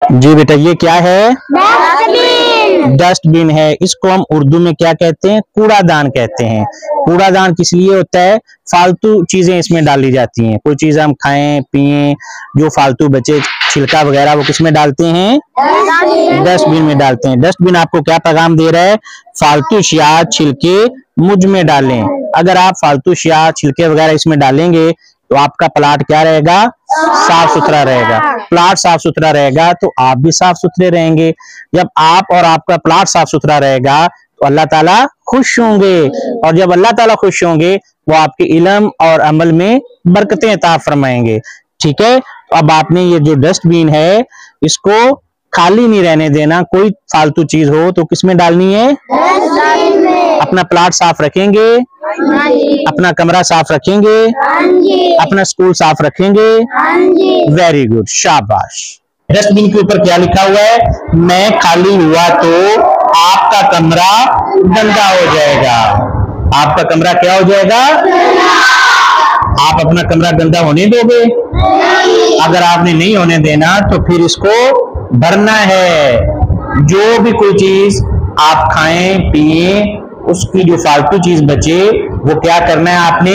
जी बेटा, ये क्या है? डस्टबिन। डस्टबिन है। इसको हम उर्दू में क्या कहते हैं? कूड़ादान कहते हैं। कूड़ादान किस लिए होता है? फालतू चीजें इसमें डाली जाती हैं। कोई चीज हम खाएं पिएं, जो फालतू बचे छिलका वगैरह, वो किसमें डालते हैं? डस्टबिन में डालते हैं। डस्टबिन आपको क्या पैगाम दे रहा है? फालतू शिया छिलके मुझ में डालें। अगर आप फालतू शिया छिलके वगैरह इसमें डालेंगे तो आपका प्लाट क्या रहेगा? साफ सुथरा रहेगा। प्लाट साफ सुथरा रहेगा तो आप भी साफ सुथरे रहेंगे। जब आप और आपका प्लाट साफ सुथरा रहेगा तो अल्लाह ताला खुश होंगे, और जब अल्लाह ताला खुश होंगे वो आपके इल्म और अमल में बरकतें अता फरमाएंगे। ठीक है, तो अब आपने ये जो डस्टबिन है इसको खाली नहीं रहने देना। कोई फालतू चीज हो तो किसमें डालनी है? अपना प्लाट साफ रखेंगे, अपना कमरा साफ रखेंगे, अपना स्कूल साफ रखेंगे। वेरी गुड, शाबाश। डस्टबिन के ऊपर क्या लिखा हुआ है? मैं खाली हुआ तो आपका कमरा गंदा हो जाएगा। आपका कमरा क्या हो जाएगा? आप अपना कमरा गंदा होने दोगे? अगर आपने नहीं होने देना तो फिर इसको भरना है। जो भी कोई चीज आप खाएं पिए, उसकी जो फालतू चीज बचे वो क्या करना है? आपने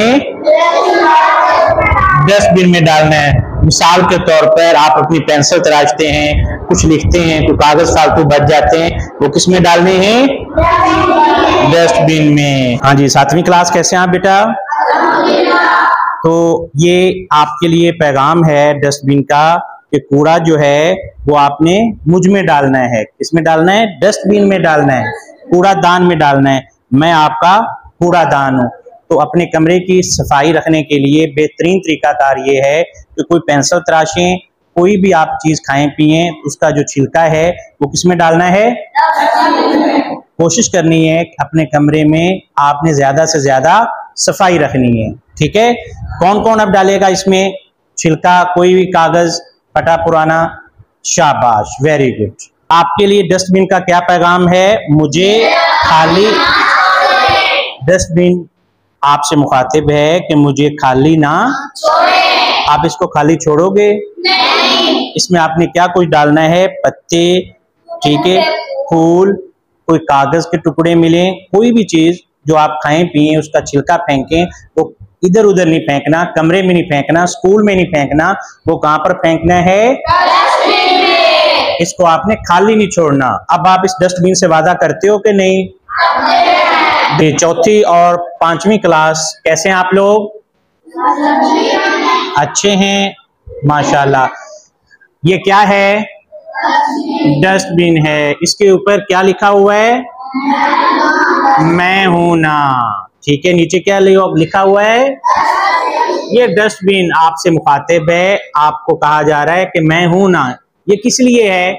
डस्टबिन में डालना है। मिसाल के तौर पर आप अपनी पेंसिल तराशते हैं, कुछ लिखते हैं, कुछ कागज फालतू बच जाते हैं, वो किस में डालने हैं? डस्टबिन में। हाँ जी, 7वीं क्लास, कैसे हैं आप बेटा? तो ये आपके लिए पैगाम है डस्टबिन का कि कूड़ा जो है वो आपने मुझ में डालना है। किसमें डालना है? डस्टबिन में डालना है, कूड़ादान में डालना है। मैं आपका कूड़ादान हूं। तो अपने कमरे की सफाई रखने के लिए बेहतरीन तरीकाकार ये है कि कोई पेंसिल तराशें, कोई भी आप चीज खाएं पिएं, उसका जो छिलका है वो किसमें डालना है? कोशिश करनी है कि अपने कमरे में आपने ज्यादा से ज्यादा सफाई रखनी है। ठीक है, कौन कौन अब डालेगा इसमें छिलका? कोई भी कागज फटा पुराना? शाबाश, वेरी गुड। आपके लिए डस्टबिन का क्या पैगाम है? मुझे खाली, डस्टबिन आपसे मुखातिब है कि मुझे खाली ना छोड़े। आप इसको खाली छोड़ोगे? नहीं। इसमें आपने क्या कुछ डालना है? पत्ते, ठीक है, फूल, कोई कागज के टुकड़े मिले, कोई भी चीज जो आप खाएं पिए उसका छिलका फेंकें, वो इधर उधर नहीं फेंकना, कमरे में नहीं फेंकना, स्कूल में नहीं फेंकना, वो कहां पर फेंकना है? डस्टबिन में। इसको आपने खाली नहीं छोड़ना। अब आप इस डस्टबिन से वादा करते हो कि नहीं? चौथी और 5वीं क्लास, कैसे हैं आप लोग? अच्छे हैं, माशाल्लाह। ये क्या है? डस्टबिन है। इसके ऊपर क्या लिखा हुआ है? मैं हूं ना। ठीक है, नीचे क्या लिखा हुआ है? ये डस्टबिन आपसे मुखातिब है, आपको कहा जा रहा है कि मैं हूं ना। ये किस लिए है?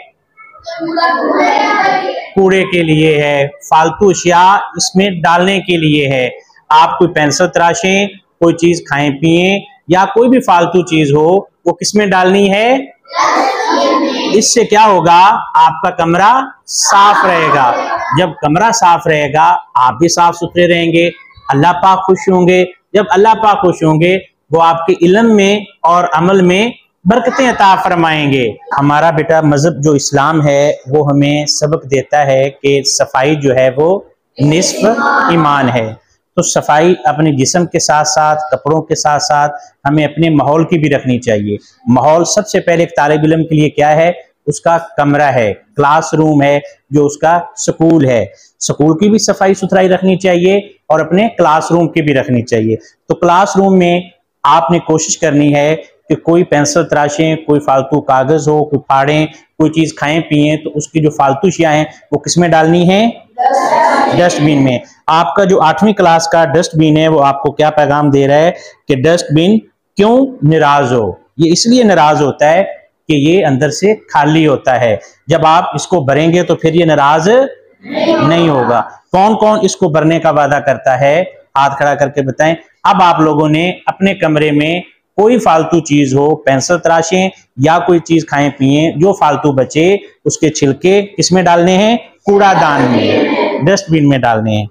कूड़े के लिए है, फालतू अशिया इसमें डालने के लिए है। आप कोई पेंसिल तराशें, कोई चीज खाएं पिए, या कोई भी फालतू चीज हो, वो किसमें डालनी है? इससे क्या होगा? आपका कमरा साफ रहेगा। जब कमरा साफ रहेगा आप भी साफ सुथरे रहेंगे, अल्लाह पाक खुश होंगे। जब अल्लाह पाक खुश होंगे वो आपके इल्म में और अमल में बरकतें अता फरमाएंगे। हमारा बेटा मजहब जो इस्लाम है वो हमें सबक देता है कि सफाई जो है वो निस्फ ईमान है। तो सफाई अपने जिस्म के साथ साथ, कपड़ों के साथ साथ हमें अपने माहौल की भी रखनी चाहिए। माहौल सबसे पहले एक तालिब इल्म के लिए क्या है? उसका कमरा है, क्लासरूम है, जो उसका स्कूल है। स्कूल की भी सफाई सुथराई रखनी चाहिए और अपने क्लासरूम की भी रखनी चाहिए। तो क्लासरूम में आपने कोशिश करनी है कि कोई पेंसिल तराशें, कोई फालतू कागज हो, कोई फाड़ें, कोई चीज खाएं पिए, तो उसकी जो फालतू शिया हैं वो किसमें डालनी है? डस्टबिन में। आपका जो 8वीं क्लास का डस्टबिन है वो आपको क्या पैगाम दे रहा है कि डस्टबिन क्यों नाराज हो? ये इसलिए नाराज होता है कि ये अंदर से खाली होता है। जब आप इसको भरेंगे तो फिर ये नाराज नहीं होगा। कौन कौन इसको भरने का वादा करता है? हाथ खड़ा करके बताएं। अब आप लोगों ने अपने कमरे में कोई फालतू चीज हो, पेंसिल तराशें या कोई चीज खाएं पिए, जो फालतू बचे उसके छिलके किसमें डालने हैं? कूड़ादान में, डस्टबिन में डालने हैं।